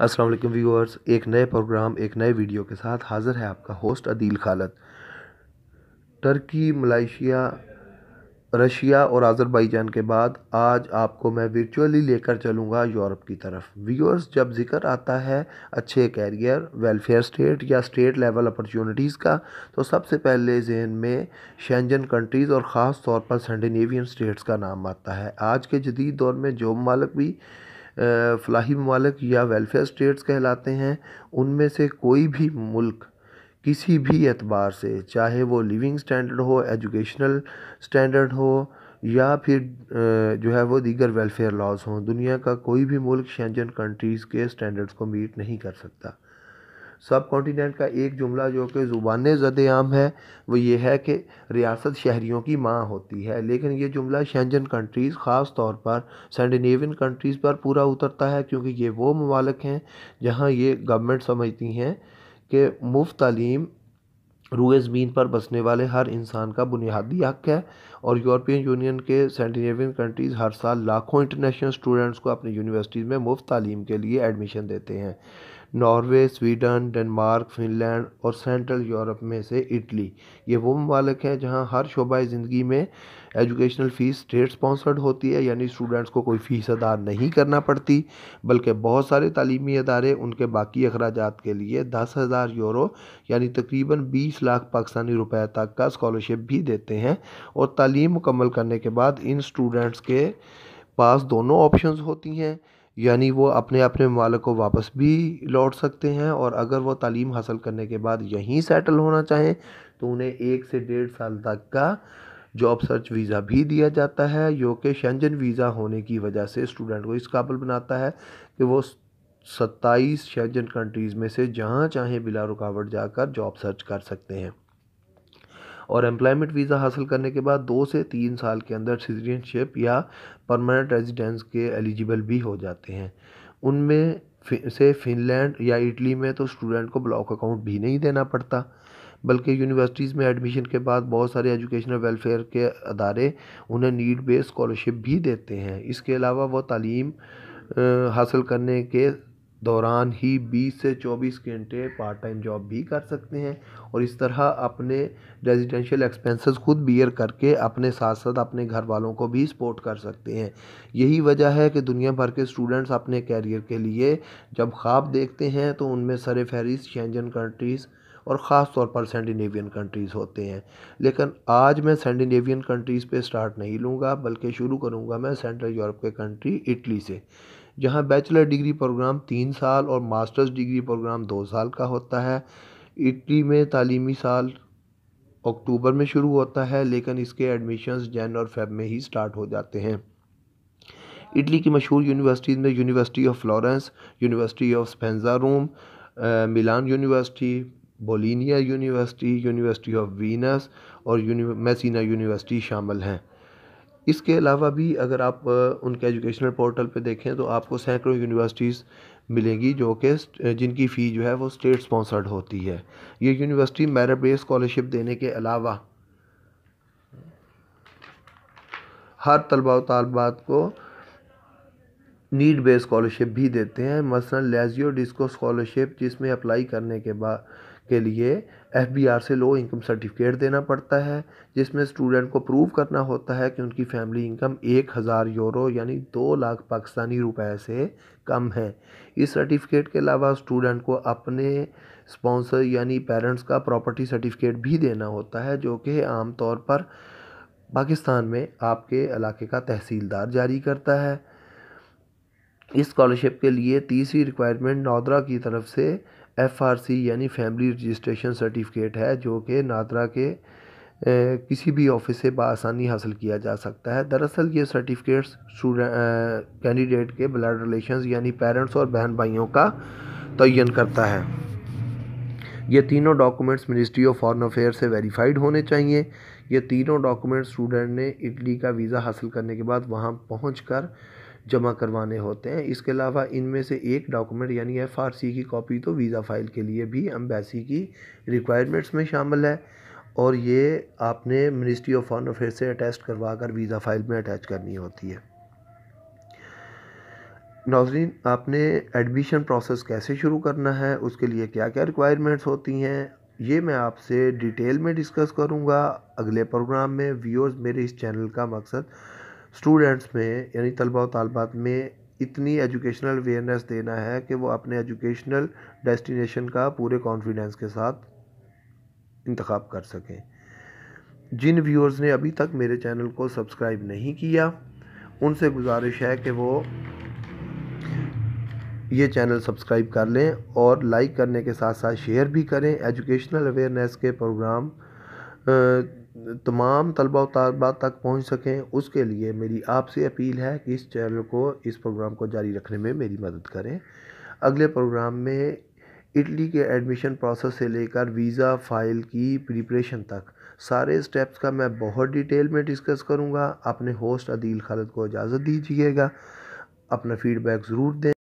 अस्सलाम वालेकुम व्यूअर्स, एक नए प्रोग्राम एक नए वीडियो के साथ हाज़िर है आपका host Adeel Khalid. Turkey, Malaysia, Russia और अज़रबैजान के बाद आज आपको मैं वर्चुअली लेकर चलूँगा यूरोप की तरफ। व्यूअर्स, जब जिक्र आता है अच्छे कैरियर, वेलफेयर स्टेट या स्टेट लेवल अपॉर्चुनिटीज़ का, तो सबसे पहले जहन में शेंजन कंट्रीज़ और ख़ास तौर पर स्कैंडिनेवियन स्टेट्स का नाम आता है। आज के जदीद दौर में जो ममालिक भी फलाही ममालिक या वेलफेयर स्टेट्स कहलाते हैं, उनमें से कोई भी मुल्क किसी भी एतबार से, चाहे वो लिविंग स्टैंडर्ड हो, एजुकेशनल स्टैंडर्ड हो या फिर जो है वो दीगर वेलफेयर लॉज हों, दुनिया का कोई भी मुल्क शेंजन कंट्रीज़ के स्टैंडर्ड्स को मीट नहीं कर सकता। सब कॉन्टिनेंट का एक जुमला जो कि ज़ुबान ज़द-ए-आम है वो ये है कि रियासत शहरियों की माँ होती है, लेकिन ये जुमला शेंजन कंट्रीज़ ख़ास तौर पर स्कैंडिनेवियन कंट्रीज़ पर पूरा उतरता है, क्योंकि ये वो ममालिक हैं जहाँ ये गवर्नमेंट समझती हैं कि मुफ्त तालीम रूए ज़मीन पर बसने वाले हर इंसान का बुनियादी हक है। और यूरोपियन यूनियन के स्कैंडिनेवियन कंट्रीज़ हर साल लाखों इंटरनेशनल स्टूडेंट्स को अपनी यूनिवर्सिटीज़ में मुफ्त तालीम के लिए एडमिशन देते हैं। नॉर्वे, स्वीडन, डेनमार्क, फिनलैंड और सेंट्रल यूरोप में से इटली, ये वो ममालिक हैं जहाँ हर शोबा ज़िंदगी में एजुकेशनल फ़ीस स्टेट स्पॉन्सर्ड होती है, यानी स्टूडेंट्स को कोई फ़ीस अदा नहीं करना पड़ती, बल्कि बहुत सारे तालीमी अदारे उनके बाकी अखराजात के लिए 10,000 यूरो यानी तकरीबन 20 लाख पाकिस्तानी रुपए तक का स्कॉलरशिप भी देते हैं। और तालीम मुकम्मल करने के बाद इन स्टूडेंट्स के पास दोनों ऑप्शंस होती हैं, यानी वो अपने अपने ममालिक को वापस भी लौट सकते हैं, और अगर वो तालीम हासिल करने के बाद यहीं सेटल होना चाहें तो उन्हें 1 से 1.5 साल तक का जॉब सर्च वीज़ा भी दिया जाता है, जो कि शेंजन वीज़ा होने की वजह से स्टूडेंट को इस काबिल बनाता है कि वो 27 शेंजन कंट्रीज़ में से जहाँ चाहें बिला रुकावट जाकर जॉब सर्च कर सकते हैं। और एम्प्लॉयमेंट वीज़ा हासिल करने के बाद 2 से 3 साल के अंदर सिटीजनशिप या परमानेंट रेजिडेंस के एलिजिबल भी हो जाते हैं। उनमें से फिनलैंड या इटली में तो स्टूडेंट को ब्लॉक अकाउंट भी नहीं देना पड़ता, बल्कि यूनिवर्सिटीज़ में एडमिशन के बाद बहुत सारे एजुकेशनल वेलफेयर के अदारे उन्हें नीड बेस्ड स्कॉलरशिप भी देते हैं। इसके अलावा वो तालीम हासिल करने के दौरान ही 20 से 24 घंटे पार्ट टाइम जॉब भी कर सकते हैं, और इस तरह अपने रेजिडेंशियल एक्सपेंसेस खुद बियर करके अपने साथ साथ अपने घर वालों को भी सपोर्ट कर सकते हैं। यही वजह है कि दुनिया भर के स्टूडेंट्स अपने कैरियर के लिए जब ख्वाब देखते हैं तो उनमें सर फहरिस्त शेंजन कंट्रीज़ और ख़ास तौर पर स्कैंडिनेवियन कंट्रीज़ होते हैं। लेकिन आज मैं स्कैंडिनेवियन कंट्रीज़ पे स्टार्ट नहीं लूँगा, बल्कि शुरू करूँगा मैं सेंट्रल यूरोप के कंट्री इटली से, जहाँ बैचलर डिग्री प्रोग्राम 3 साल और मास्टर्स डिग्री प्रोग्राम 2 साल का होता है। इटली में तालीमी साल अक्टूबर में शुरू होता है, लेकिन इसके एडमिशन्स जन और फेब में ही स्टार्ट हो जाते हैं। इटली की मशहूर यूनिवर्सिटीज़ में university of Florence, university of Sapienza Rome, Milan university, Bologna university, university of Venus और मेसिना यूनिवर्सिटी शामिल हैं। इसके अलावा भी अगर आप उनके एजुकेशनल पोर्टल पे देखें तो आपको सैकड़ों यूनिवर्सिटीज़ मिलेंगी जो कि जिनकी फ़ी जो है वो स्टेट स्पॉन्सर्ड होती है। ये यूनिवर्सिटी मेरिट बेस्ड स्कॉलरशिप देने के अलावा हर तलबा व तालिबात को नीड बेस्ड स्कॉलरशिप भी देते हैं। मसलन लेजियो डिस्को स्कॉलरशिप, जिसमें अप्लाई करने के लिए FBR से लो इनकम सर्टिफिकेट देना पड़ता है, जिसमें स्टूडेंट को प्रूव करना होता है कि उनकी फैमिली इनकम 1,000 यूरो यानी 2 लाख पाकिस्तानी रुपए से कम है। इस सर्टिफिकेट के अलावा स्टूडेंट को अपने स्पॉन्सर यानी पेरेंट्स का प्रॉपर्टी सर्टिफिकेट भी देना होता है, जो कि आम तौर पर पाकिस्तान में आपके इलाके का तहसीलदार जारी करता है। इस स्कॉलरशिप के लिए तीसरी रिक्वायरमेंट नादरा की तरफ से FRC यानी फैमिली रजिस्ट्रेशन सर्टिफिकेट है, जो कि नादरा के किसी भी ऑफिस से बआसानी हासिल किया जा सकता है। दरअसल ये सर्टिफिकेट्स कैंडिडेट के ब्लड रिलेशंस यानी पेरेंट्स और बहन भाइयों का तयन करता है। ये तीनों documents ministry of foreign affair से वेरीफाइड होने चाहिए। ये तीनों डॉक्यूमेंट्स स्टूडेंट ने इटली का वीज़ा हासिल करने के बाद वहाँ पहुँचकर जमा करवाने होते हैं। इसके अलावा इनमें से एक डॉक्यूमेंट यानी FRC की कॉपी तो वीज़ा फ़ाइल के लिए भी एम्बेसी की रिक्वायरमेंट्स में शामिल है, और ये आपने मिनिस्ट्री ऑफ फॉरेन अफेयर से अटैच करवा कर वीज़ा फ़ाइल में अटैच करनी होती है। नाज़रीन, आपने एडमिशन प्रोसेस कैसे शुरू करना है, उसके लिए क्या क्या रिक्वायरमेंट्स होती हैं, ये मैं आपसे डिटेल में डिस्कस करूंगा अगले प्रोग्राम में। व्यूअर्स, मेरे इस चैनल का मकसद स्टूडेंट्स में यानी तलबा और तालबात में इतनी एजुकेशनल अवेयरनेस देना है कि वो अपने एजुकेशनल डेस्टिनेशन का पूरे कॉन्फिडेंस के साथ इंतखाब कर सकें। जिन व्यूअर्स ने अभी तक मेरे चैनल को सब्सक्राइब नहीं किया, उनसे गुजारिश है कि वो ये चैनल सब्सक्राइब कर लें और लाइक करने के साथ साथ शेयर भी करें। एजुकेशनल अवेयरनेस के प्रोग्राम तमाम तलबा और तालिबात तक पहुंच सकें, उसके लिए मेरी आपसे अपील है कि इस चैनल को, इस प्रोग्राम को जारी रखने में मेरी मदद करें। अगले प्रोग्राम में इटली के एडमिशन प्रोसेस से लेकर वीज़ा फ़ाइल की प्रिपरेशन तक सारे स्टेप्स का मैं बहुत डिटेल में डिस्कस करूंगा। अपने होस्ट अदील खालिद को इजाज़त दीजिएगा। अपना फ़ीडबैक ज़रूर दें।